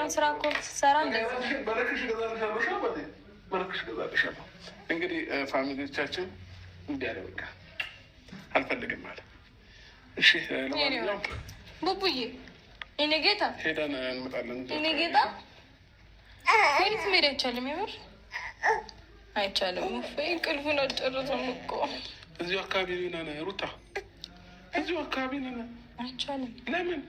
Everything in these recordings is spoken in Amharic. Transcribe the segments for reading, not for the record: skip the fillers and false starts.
የማይሆን ስራ እኮ ስትሰራ በረክሽ ገዛልሻለሁ። እንግዲህ ፋሚሊዎቻችን እንዲያለ በቃ አልፈልግም አለ። እሺ ለማንኛውም ቡቡዬ እኔ ጌታ ሄደን እንመጣለን። እኔ ጌታ ሄሪት መሄድ አይቻልም። የምር አይቻልም። እንቅልፉን አልጨረሰም እኮ እዚሁ አካባቢ ነን ሩታ፣ እዚሁ አካባቢ ነን። አይቻልም። ለምን?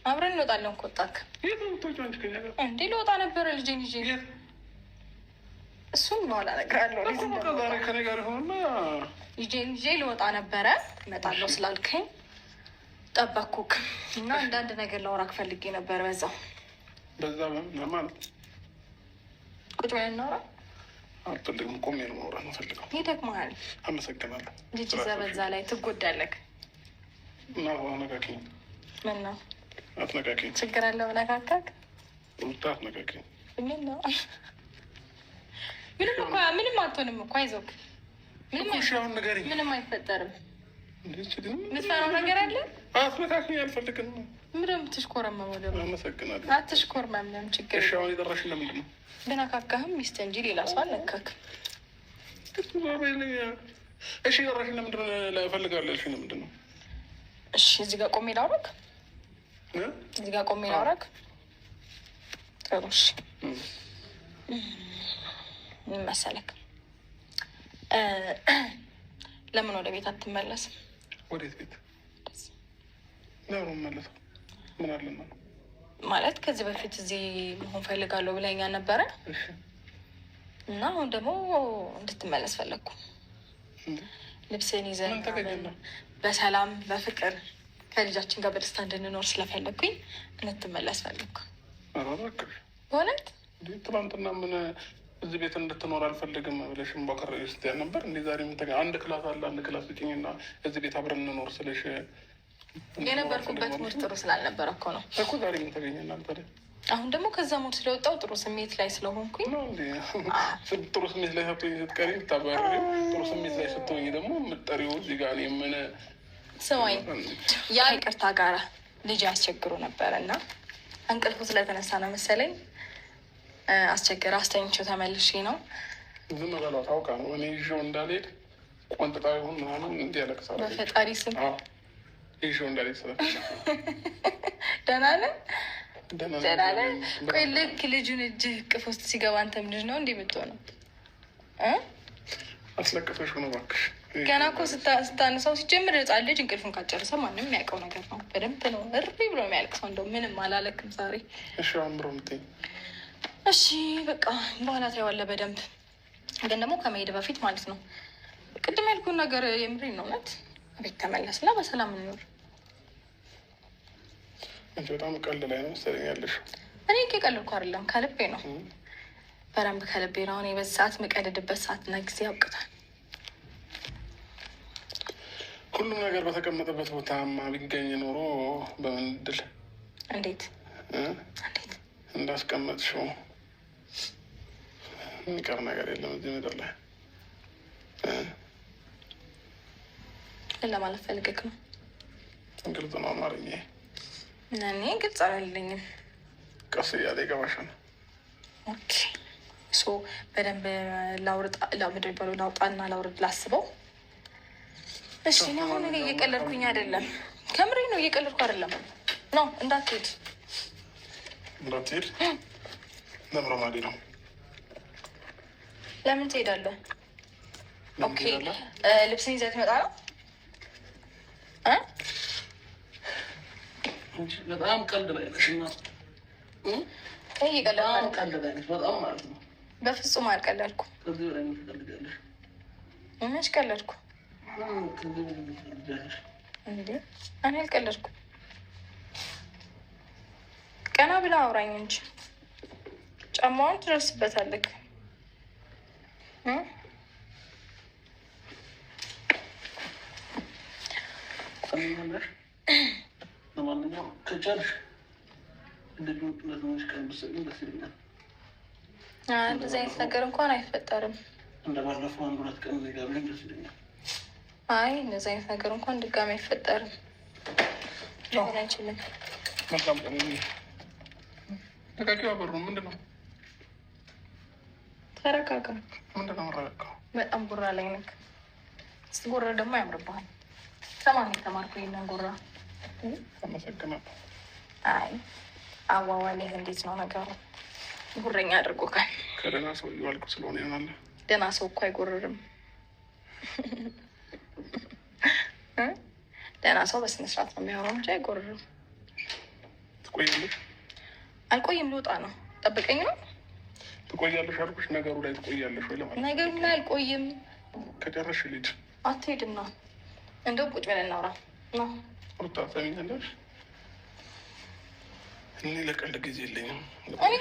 አብረን እንወጣለን እኮ ወጣክ። የት ነው የምትወጪው አንቺ? ከእኛ ጋር እንዴ? ልወጣ ነበረ ልጄን ይዤ። እሱም በኋላ እነግርሃለሁ። ዛሬ ከእኔ ጋር ሆነና ልጄን ይዤ ልወጣ ነበረ። እመጣለሁ ስላልከኝ ጠበኩክ እና አንዳንድ ነገር ላውራክ ፈልጌ ነበር። በዛ ማለት ቁጭ ብለን እናውራ። አልፈልግም። ቆሜ ነው ማውራት ነው ፈልገው። ይደክመሃል። አመሰግናለሁ። ልጅ ይዘህ በዛ ላይ ትጎዳለህ። እና አነካኪኝ። ምን ነው አትነካኪኝ። ችግር አለው ነካካክ? አትነካኪኝ። ምን ነው ምንም አትሆንም እኮ አይዞህ። ምንም አይፈጠርም። ምትፈራው ነገር አለ? አትነካኪኝ። አልፈልግም። ምንም ትሽኮረመመው ደግሞ። አመሰግናለሁ። አትሽኮርመም። ችግር እሺ። አሁን የጠራሽኝ ለምንድን ነው? ብነካካህም ሚስት እንጂ ሌላ ሰው አልነካክም። እሺ የጠራሽኝ ለምንድን ነው? እፈልጋለሁ ያልሽኝ ለምንድን ነው? እሺ እዚህ ጋር ቆሜ ላውራክ። እዚህ ጋር ቆሜ ላውራክ። ጥሩ እሺ። ምን መሰለክ፣ ለምን ወደ ቤት አትመለስም? ወዴት ቤት? ለምን መለሰው? ምን አለና ማለት ከዚህ በፊት እዚህ መሆን ፈልጋለሁ ብለኛ ነበረ እና አሁን ደግሞ እንድትመለስ ፈለግኩ። ልብስን ይዘህ በሰላም በፍቅር ከልጃችን ጋር በደስታ እንድንኖር ስለፈለግኩኝ እንድትመለስ ፈለግኩ። በእውነት ትናንትና ምን እዚህ ቤት እንድትኖር አልፈልግም ብለሽ ባከረ ስትያ ነበር። እንደ ዛሬ ምን አንድ ክላስ አለ፣ አንድ ክላስ ውጭኝና እዚህ ቤት አብረን እንኖር ስለሽ የነበርኩበት ሙድ ጥሩ ስላልነበረ እኮ ነው እኮ ዛሬ ምን ተገኘና ነበር። አሁን ደግሞ ከዛ ሙድ ስለወጣው ጥሩ ስሜት ላይ ስለሆንኩኝ ጥሩ ስሜት ላይ ስትቀሪ ታባሪ ጥሩ ስሜት ላይ ስትሆኝ ደግሞ የምትጠሪው እዚህ ጋር ምን ስማኝ፣ ያ ይቅርታ ጋር ልጅ ያስቸግሩ ነበረ እና እንቅልፉ ስለተነሳ ነው መሰለኝ አስቸግር አስተኝቼው ተመልሼ ነው። ዝም በለው ታውቃ ነው እኔ ይዤው እንዳልሄድ ቆንጥጣ ይሁን ምናምን እንዲያለቅሳል። በፈጣሪ ስም ይዤው እንዳልሄድ ስለ ደህና ነህ? ደህና ነህ? ቆይ ልክ ልጁን እጅህ እቅፍ ውስጥ ሲገባ አንተም ልጅ ነው እንዲህ የምትሆነው? አስለቅፈሽ ሆነ እባክሽ። ገና እኮ ስታነሳው ሲጀምር ህፃን ልጅ እንቅልፉን ካጨረሰ ማንም የሚያውቀው ነገር ነው። በደንብ ነው እሪ ብሎ የሚያለቅሰው። እንደው ምንም አላለክም ዛሬ። እሺ አምሮ ምትኝ። እሺ በቃ በኋላ ታየዋለህ በደንብ። ግን ደግሞ ከመሄድ በፊት ማለት ነው ቅድም ያልኩን ነገር የምሬን ነው። እውነት ቤት ተመለስና በሰላም እንኖር። አንቺ በጣም ቀልድ ላይ ነው መሰለኝ ያለሽው። እኔ ቀልድኩ አይደለም ከልቤ ነው። በደንብ ከልቤ ነው። እኔ በዚህ ሰዓት የምቀልድበት ሰዓትና ጊዜ ያውቅታል። ሁሉም ነገር በተቀመጠበት ቦታማ ቢገኝ ኖሮ በምን እድል እንዴት እንዳስቀመጥሽው የሚቀር ነገር የለም እዚህ ምድር ላይ። ምን ለማለት ፈልገህ ነው? ግልጽ ነው አማርኛ። እኔ ግልጽ አላለኝም። ቀስ እያለ ይገባሻል። ኦኬ ሶ በደንብ ላውጣና ላውርድ ላስበው። እሺ እኔ አሁን እኔ እየቀለድኩኝ አይደለም፣ ከምሬ ነው እየቀለድኩ አይደለም። ነው እንዳትሄድ ለምረማዴ ነው። ለምን ትሄዳለህ? ኦኬ ልብስን ይዘህ ትመጣ ነው። በጣም ቀልድ ላይ ነሽ እና በጣም ማለት ነው። በፍጹም አልቀለድኩም። መች ቀለድኩ እንዴ? እኔ አልቀለድኩም። ቀና ብላ አውራኝ እንጂ ጫማውን ትደርስበታለህ። ለማንኛውም ከቻልሽ እንደዚህ ቀን ብትሰጪኝ ደስ ይለኛል። እንደዚህ አይነት ነገር እንኳን አይፈጠርም። እንደባለፈው 1-2 ቀን እዚህ ጋር ብለን ደስ ይለኛል። አይ እንደዚህ አይነት ነገር እንኳን ድጋሚ አይፈጠርም። ሊሆን አይችልም። መልካም ቀን ተቃቂው አበሩ ምንድን ነው? ተረጋጋ። ምንድን ነው የምረጋጋው? በጣም ጉራ ላይ ነክ። እስቲ ጉራ ደግሞ ያምርብሃል። ከማን የተማርኩ ይሄንን ጉራ? አመሰግናለሁ። አይ አዋዋልህ እንዴት ነው ነገሩ? ጉረኛ አድርጎካል። ከደህና ሰው እየዋልኩ ስለሆነ ይሆናል። ደህና ሰው እኮ አይጎርርም። ደህና ሰው በስነ ስርዓት ነው የሚያወራው እንጂ አይጎርርም። ትቆያለሽ? አልቆይም፣ ልወጣ ነው። ጠብቀኝ ነው። ትቆያለሽ አልኩሽ። ነገሩ ላይ ትቆያለሽ ወይ ለማለት? ነገሩ ላይ አልቆይም። ከጨረስሽ ልጅ አትሄድም ነው። እንደው ቁጭ ብለን እናውራ ነው። ሩታ ሰሚኛለሽ? እኔ ለቀልድ ጊዜ የለኝም። እኔ